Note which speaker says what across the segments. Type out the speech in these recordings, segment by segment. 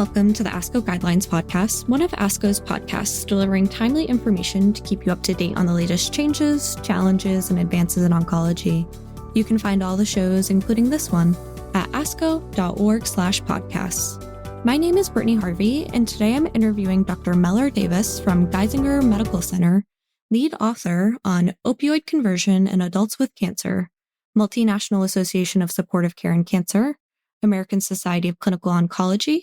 Speaker 1: welcome to the ASCO Guidelines podcast, one of ASCO's podcasts delivering timely information to keep you up to date on the latest changes, challenges, and advances in oncology. You can find all the shows, including this one, at asco.org/podcasts. My name is Brittany Harvey, and today I'm interviewing Dr. Mellar Davis from Geisinger Medical Center, lead author on Opioid Conversion in Adults with Cancer, Multinational Association of Supportive Care in Cancer, American Society of Clinical Oncology,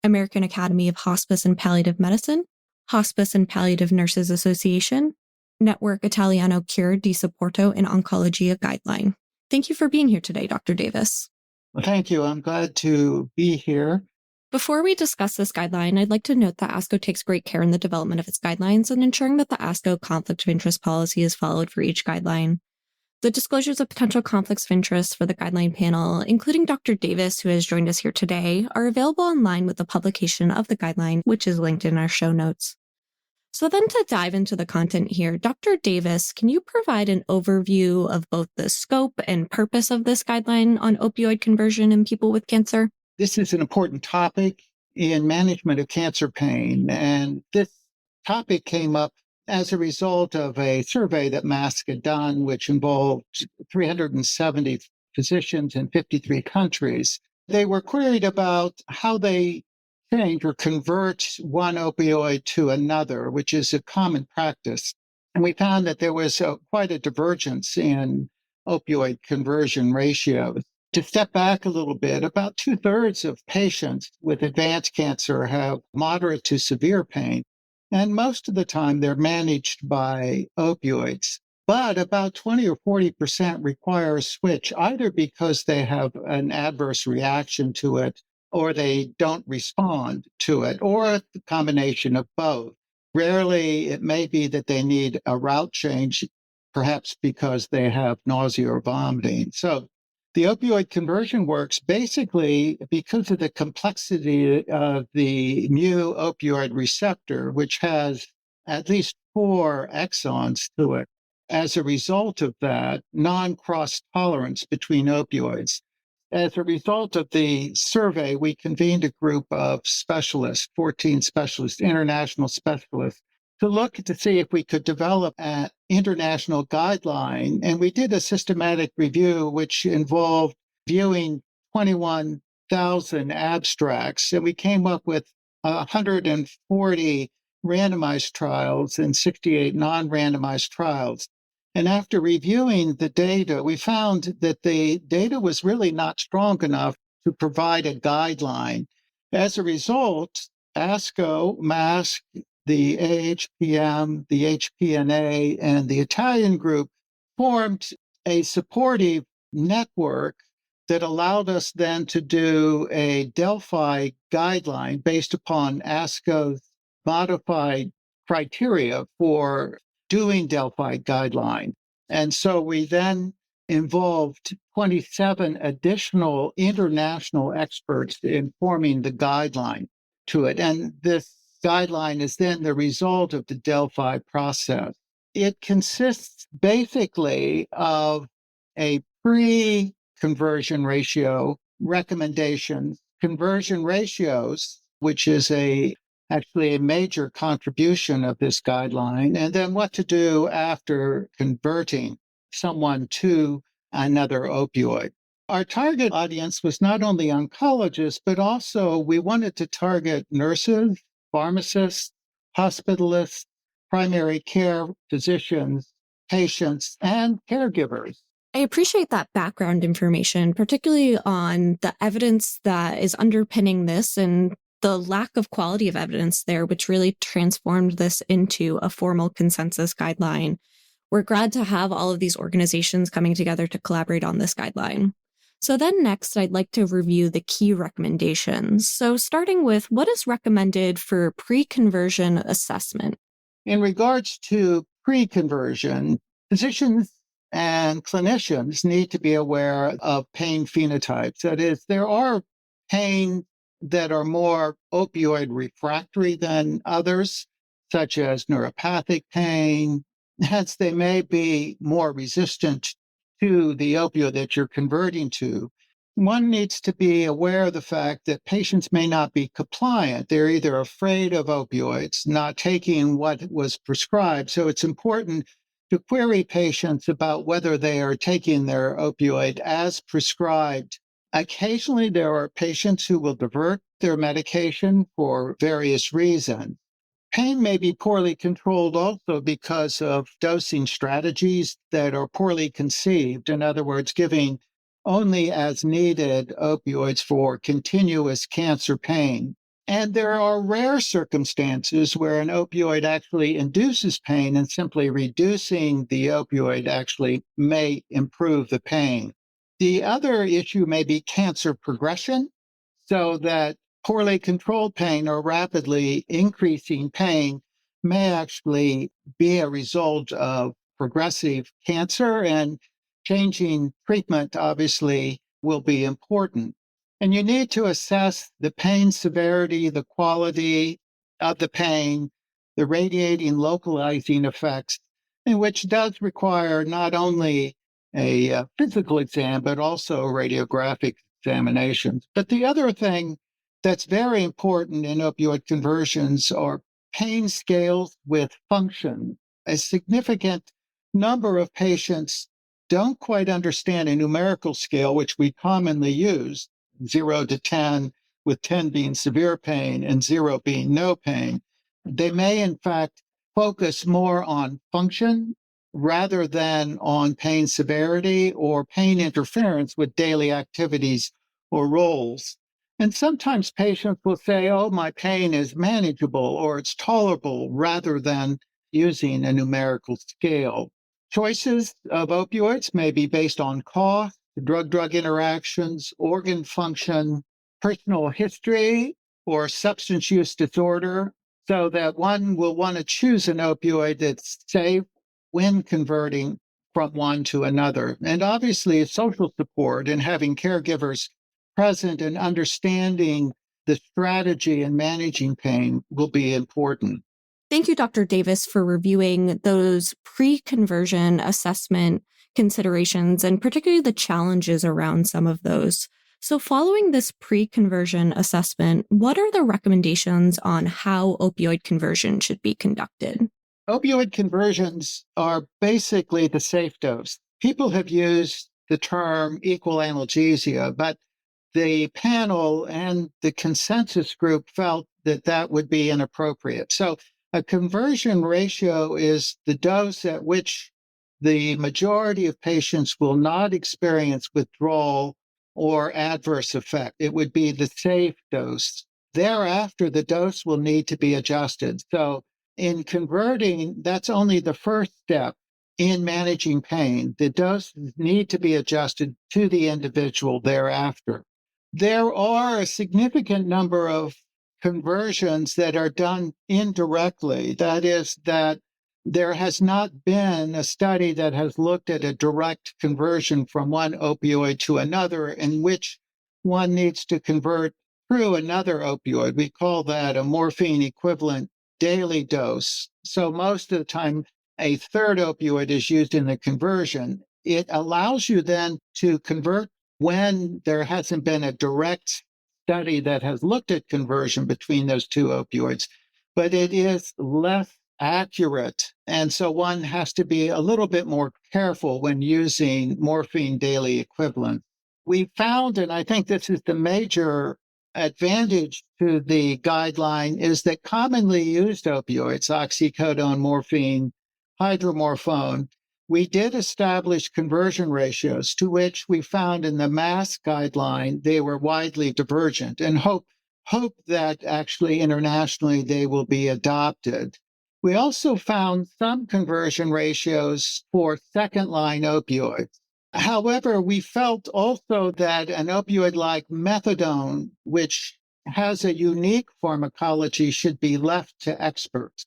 Speaker 1: American Academy of Hospice and Palliative Medicine, Hospice and Palliative Nurses Association, Network Italiano Cure di Supporto in Oncologia Guideline. Thank you for being here today, Dr. Davis.
Speaker 2: Well, thank you. I'm glad to be here.
Speaker 1: Before we discuss this guideline, I'd like to note that ASCO takes great care in the development of its guidelines and ensuring that the ASCO conflict of interest policy is followed for each guideline. The disclosures of potential conflicts of interest for the guideline panel, including Dr. Davis, who has joined us here today, are available online with the publication of the guideline, which is linked in our show notes. So then to dive into the content here, Dr. Davis, can you provide an overview of both the scope and purpose of this guideline on opioid conversion in people with cancer?
Speaker 2: This is an important topic in management of cancer pain, and this topic came up as a result of a survey that MASCC had done, which involved 370 physicians in 53 countries. They were queried about how they change or convert one opioid to another, which is a common practice. And we found that there was quite a divergence in opioid conversion ratios. To step back a little bit, about 2/3 of patients with advanced cancer have moderate to severe pain. And most of the time, they're managed by opioids. But about 20 or 40% require a switch, either because they have an adverse reaction to it, or they don't respond to it, or a combination of both. Rarely, it may be that they need a route change, perhaps because they have nausea or vomiting. So the opioid conversion works basically because of the complexity of the mu opioid receptor, which has at least 4 exons to it. As a result of that, non-cross tolerance between opioids. As a result of the survey, we convened a group of specialists, 14 specialists, international specialists, to look to see if we could develop an international guideline. And we did a systematic review, which involved viewing 21,000 abstracts. And we came up with 140 randomized trials and 68 non-randomized trials. And after reviewing the data, we found that the data was really not strong enough to provide a guideline. As a result, ASCO, MASCC, the AAHPM, the HPNA, and the Italian group formed a supportive network that allowed us then to do a Delphi guideline based upon ASCO's modified criteria for doing Delphi guideline. And so we then involved 27 additional international experts in forming the guideline to it. And this guideline is then the result of the Delphi process. It consists basically of a pre-conversion ratio recommendations, conversion ratios, which is actually a major contribution of this guideline, and then what to do after converting someone to another opioid. Our target audience was not only oncologists, but also we wanted to target nurses, pharmacists, hospitalists, primary care physicians, patients, and caregivers.
Speaker 1: I appreciate that background information, particularly on the evidence that is underpinning this and the lack of quality of evidence there, which really transformed this into a formal consensus guideline. We're glad to have all of these organizations coming together to collaborate on this guideline. So then next, I'd like to review the key recommendations. So starting with what is recommended for pre-conversion assessment?
Speaker 2: In regards to pre-conversion, physicians and clinicians need to be aware of pain phenotypes. That is, there are pain that are more opioid refractory than others, such as neuropathic pain. Hence, they may be more resistant to the opioid that you're converting to. One needs to be aware of the fact that patients may not be compliant. They're either afraid of opioids, not taking what was prescribed. So it's important to query patients about whether they are taking their opioid as prescribed. Occasionally, there are patients who will divert their medication for various reasons. Pain may be poorly controlled also because of dosing strategies that are poorly conceived. In other words, giving only as needed opioids for continuous cancer pain. And there are rare circumstances where an opioid actually induces pain, and simply reducing the opioid actually may improve the pain. The other issue may be cancer progression, so that poorly controlled pain or rapidly increasing pain may actually be a result of progressive cancer, and changing treatment obviously will be important. And you need to assess the pain severity, the quality of the pain, the radiating localizing effects, and which does require not only a physical exam, but also radiographic examinations. But the other thing that's very important in opioid conversions are pain scales with function. A significant number of patients don't quite understand a numerical scale, which we commonly use, 0 to 10, with 10 being severe pain and 0 being no pain. They may, in fact, focus more on function rather than on pain severity or pain interference with daily activities or roles. And sometimes patients will say, oh, my pain is manageable or it's tolerable, rather than using a numerical scale. Choices of opioids may be based on cost, drug-drug interactions, organ function, personal history, or substance use disorder, so that one will want to choose an opioid that's safe when converting from one to another. And obviously, social support and having caregivers present and understanding the strategy in managing pain will be important.
Speaker 1: Thank you, Dr. Davis, for reviewing those pre-conversion assessment considerations and particularly the challenges around some of those. So following this pre-conversion assessment, what are the recommendations on how opioid conversion should be conducted?
Speaker 2: Opioid conversions are basically the safe dose. People have used the term equal analgesia, but the panel and the consensus group felt that that would be inappropriate. So a conversion ratio is the dose at which the majority of patients will not experience withdrawal or adverse effect. It would be the safe dose. Thereafter, the dose will need to be adjusted. So in converting, that's only the first step in managing pain. The doses need to be adjusted to the individual thereafter. There are a significant number of conversions that are done indirectly. That is, that there has not been a study that has looked at a direct conversion from one opioid to another, in which one needs to convert through another opioid. We call that a morphine equivalent daily dose. So most of the time, a third opioid is used in the conversion. It allows you then to convert when there hasn't been a direct study that has looked at conversion between those two opioids, but it is less accurate. And so one has to be a little bit more careful when using morphine daily equivalent. We found, and I think this is the major advantage to the guideline, is that commonly used opioids, oxycodone, morphine, hydromorphone, we did establish conversion ratios to which we found in the MASCC guideline they were widely divergent, and hope that actually internationally they will be adopted. We also found some conversion ratios for second-line opioids. However, we felt also that an opioid like methadone, which has a unique pharmacology, should be left to experts,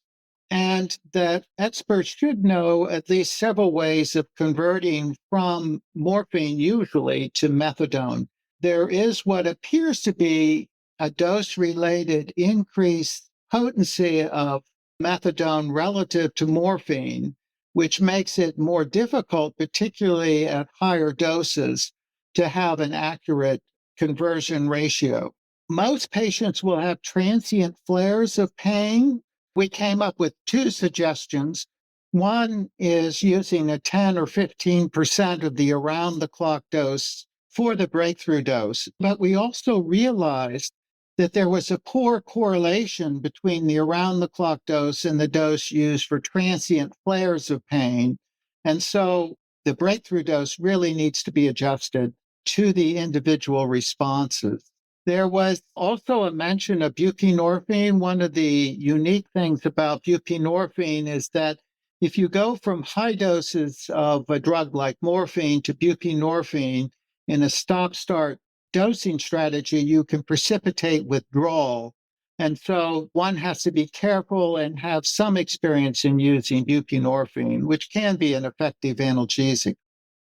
Speaker 2: and that experts should know at least several ways of converting from morphine usually to methadone. There is what appears to be a dose-related increased potency of methadone relative to morphine, which makes it more difficult, particularly at higher doses, to have an accurate conversion ratio. Most patients will have transient flares of pain. We came up with two suggestions. One is using a 10 or 15% of the around the clock dose for the breakthrough dose. But we also realized that there was a poor correlation between the around the clock dose and the dose used for transient flares of pain. And so the breakthrough dose really needs to be adjusted to the individual responses. There was also a mention of buprenorphine. One of the unique things about buprenorphine is that if you go from high doses of a drug like morphine to buprenorphine in a stop-start dosing strategy, you can precipitate withdrawal. And so one has to be careful and have some experience in using buprenorphine, which can be an effective analgesic.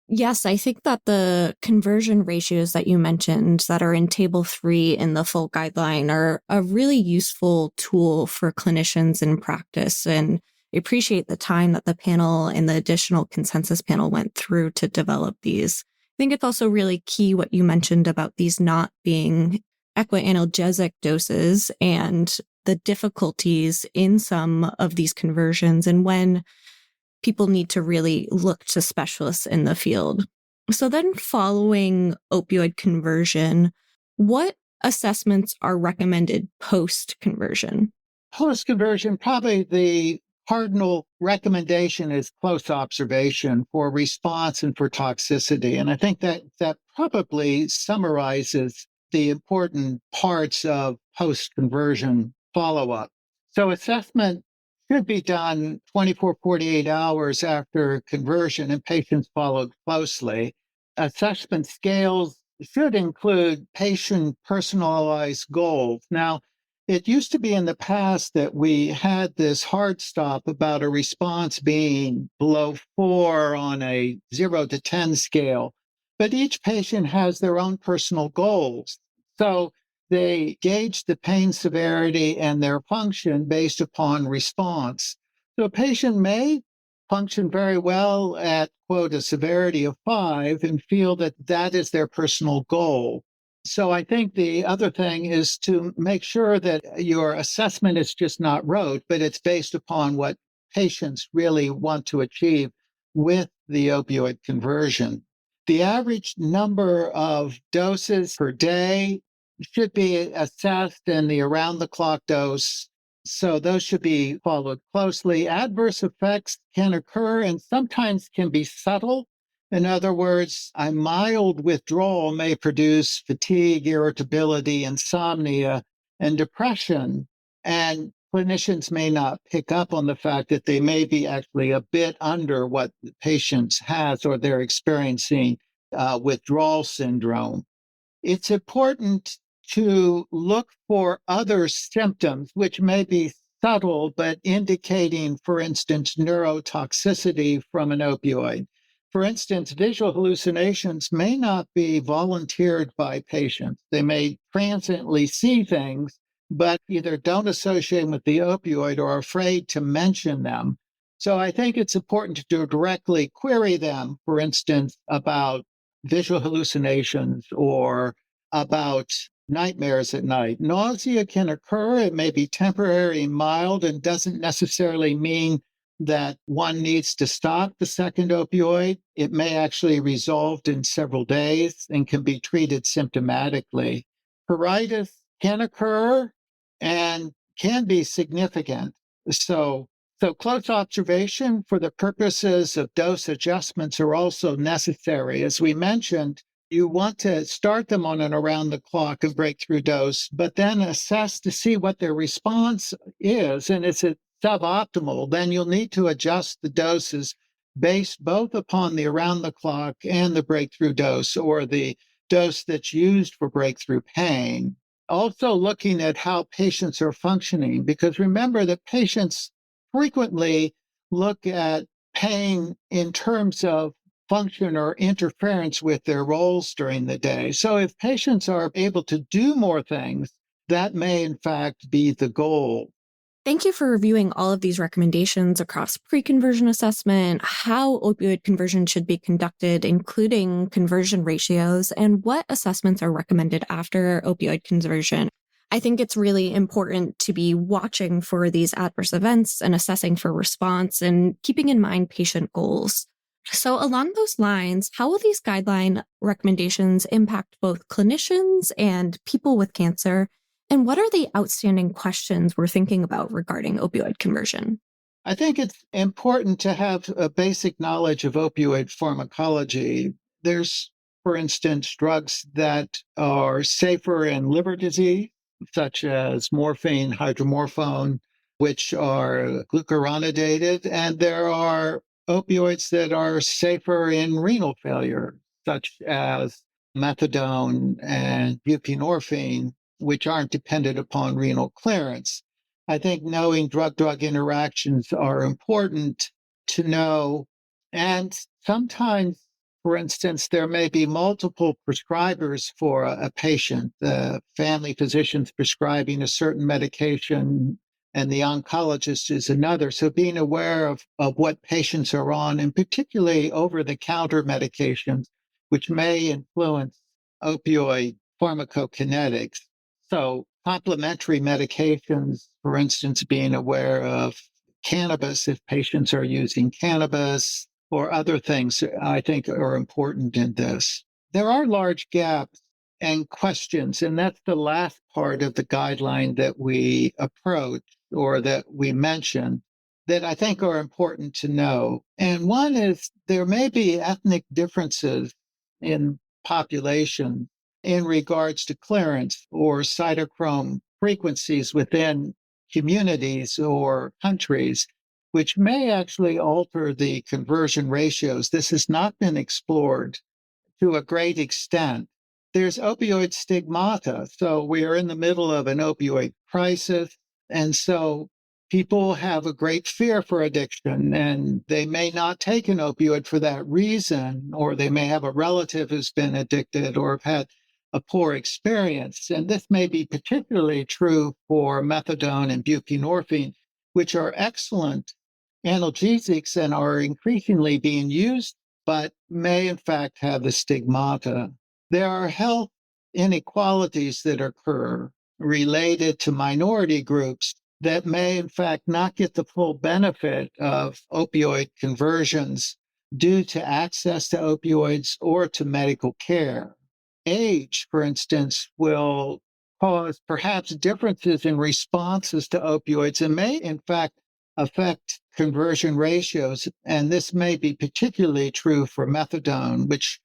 Speaker 1: Yes, I think that the conversion ratios that you mentioned that are in Table 3 in the full guideline are a really useful tool for clinicians in practice. And I appreciate the time that the panel and the additional consensus panel went through to develop these. I think it's also really key what you mentioned about these not being equianalgesic doses and the difficulties in some of these conversions and when people need to really look to specialists in the field. So then following opioid conversion, what assessments are recommended post-conversion?
Speaker 2: Post-conversion, probably the cardinal recommendation is close observation for response and for toxicity. And I think that probably summarizes the important parts of post-conversion follow-up. So assessment should be done 24, 48 hours after conversion and patients followed closely. Assessment scales should include patient personalized goals. Now, it used to be in the past that we had this hard stop about a response being below 4 on a 0 to 10 scale, but each patient has their own personal goals. So they gauge the pain severity and their function based upon response. So a patient may function very well at, quote, a severity of 5 and feel that that is their personal goal. So I think the other thing is to make sure that your assessment is just not rote, but it's based upon what patients really want to achieve with the opioid conversion. The average number of doses per day should be assessed in the around-the-clock dose. So those should be followed closely. Adverse effects can occur and sometimes can be subtle. In other words, a mild withdrawal may produce fatigue, irritability, insomnia, and depression. And clinicians may not pick up on the fact that they may be actually a bit under what the patient has or they're experiencing withdrawal syndrome. It's important to look for other symptoms, which may be subtle, but indicating, for instance, neurotoxicity from an opioid. For instance, visual hallucinations may not be volunteered by patients. They may transiently see things, but either don't associate them with the opioid or are afraid to mention them. So I think it's important to directly query them, for instance, about visual hallucinations or about nightmares at night. Nausea can occur. It may be temporary and mild and doesn't necessarily mean that one needs to stop the second opioid. It may actually resolve in several days and can be treated symptomatically. Pruritus can occur and can be significant. So close observation for the purposes of dose adjustments are also necessary. As we mentioned, you want to start them on an around-the-clock and breakthrough dose, but then assess to see what their response is. And is it suboptimal? Then you'll need to adjust the doses based both upon the around-the-clock and the breakthrough dose or the dose that's used for breakthrough pain. Also looking at how patients are functioning, because remember that patients frequently look at pain in terms of function or interference with their roles during the day. So if patients are able to do more things, that may in fact be the goal.
Speaker 1: Thank you for reviewing all of these recommendations across pre-conversion assessment, how opioid conversion should be conducted, including conversion ratios, and what assessments are recommended after opioid conversion. I think it's really important to be watching for these adverse events and assessing for response and keeping in mind patient goals. So along those lines, how will these guideline recommendations impact both clinicians and people with cancer? And what are the outstanding questions we're thinking about regarding opioid conversion?
Speaker 2: I think it's important to have a basic knowledge of opioid pharmacology. There's, for instance, drugs that are safer in liver disease, such as morphine, hydromorphone, which are glucuronidated, and there are opioids that are safer in renal failure, such as methadone and buprenorphine, which aren't dependent upon renal clearance. I think knowing drug-drug interactions are important to know. And sometimes, for instance, there may be multiple prescribers for a patient. The family physician's prescribing a certain medication and the oncologist is another. So being aware of what patients are on, and particularly over-the-counter medications, which may influence opioid pharmacokinetics. So complementary medications, for instance, being aware of cannabis, if patients are using cannabis or other things, I think are important in this. There are large gaps and questions, and that's the last part of the guideline that we approach or that we mention that I think are important to know. And one is there may be ethnic differences in population in regards to clearance or cytochrome frequencies within communities or countries, which may actually alter the conversion ratios. This has not been explored to a great extent. There's opioid stigmata. So we are in the middle of an opioid crisis. And so people have a great fear for addiction, and they may not take an opioid for that reason, or they may have a relative who's been addicted or have had a poor experience. And this may be particularly true for methadone and buprenorphine, which are excellent analgesics and are increasingly being used, but may in fact have the stigmata. There are health inequalities that occur related to minority groups that may in fact not get the full benefit of opioid conversions due to access to opioids or to medical care. Age, for instance, will cause perhaps differences in responses to opioids and may in fact affect conversion ratios. And this may be particularly true for methadone, which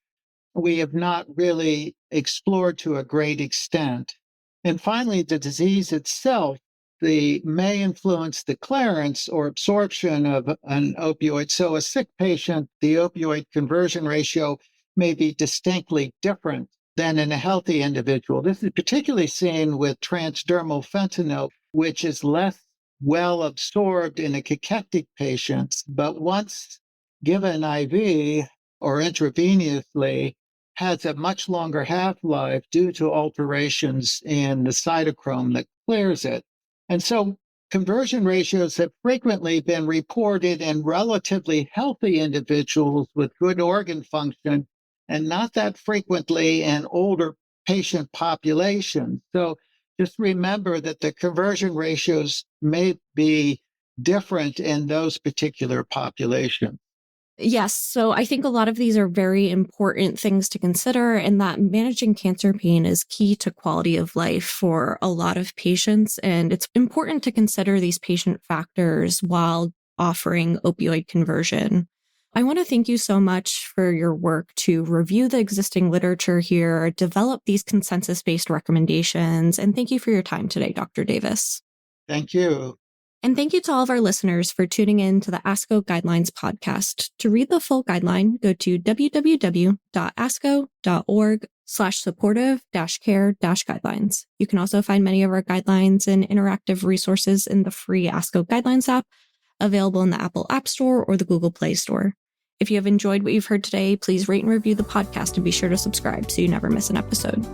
Speaker 2: we have not really explored to a great extent. And finally, the disease itself may influence the clearance or absorption of an opioid. So a sick patient, the opioid conversion ratio may be distinctly different than in a healthy individual. This is particularly seen with transdermal fentanyl, which is less well absorbed in a cachectic patient, but once given IV or intravenously, has a much longer half-life due to alterations in the cytochrome that clears it. And so conversion ratios have frequently been reported in relatively healthy individuals with good organ function, and not that frequently in older patient populations. So just remember that the conversion ratios may be different in those particular populations.
Speaker 1: Yes. So I think a lot of these are very important things to consider, and that managing cancer pain is key to quality of life for a lot of patients. And it's important to consider these patient factors while offering opioid conversion. I want to thank you so much for your work to review the existing literature here, develop these consensus-based recommendations, and thank you for your time today, Dr. Davis.
Speaker 2: Thank you.
Speaker 1: And thank you to all of our listeners for tuning in to the ASCO Guidelines podcast. To read the full guideline, go to www.asco.org/supportive-care-guidelines. You can also find many of our guidelines and interactive resources in the free ASCO Guidelines app, available in the Apple App Store or the Google Play Store. If you have enjoyed what you've heard today, please rate and review the podcast and be sure to subscribe so you never miss an episode.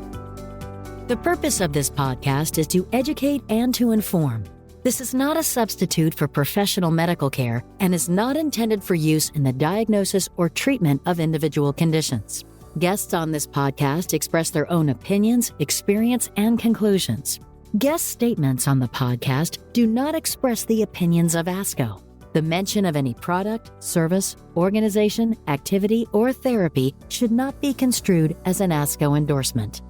Speaker 3: The purpose of this podcast is to educate and to inform. This is not a substitute for professional medical care and is not intended for use in the diagnosis or treatment of individual conditions. Guests on this podcast express their own opinions, experience, and conclusions. Guest statements on the podcast do not express the opinions of ASCO. The mention of any product, service, organization, activity, or therapy should not be construed as an ASCO endorsement.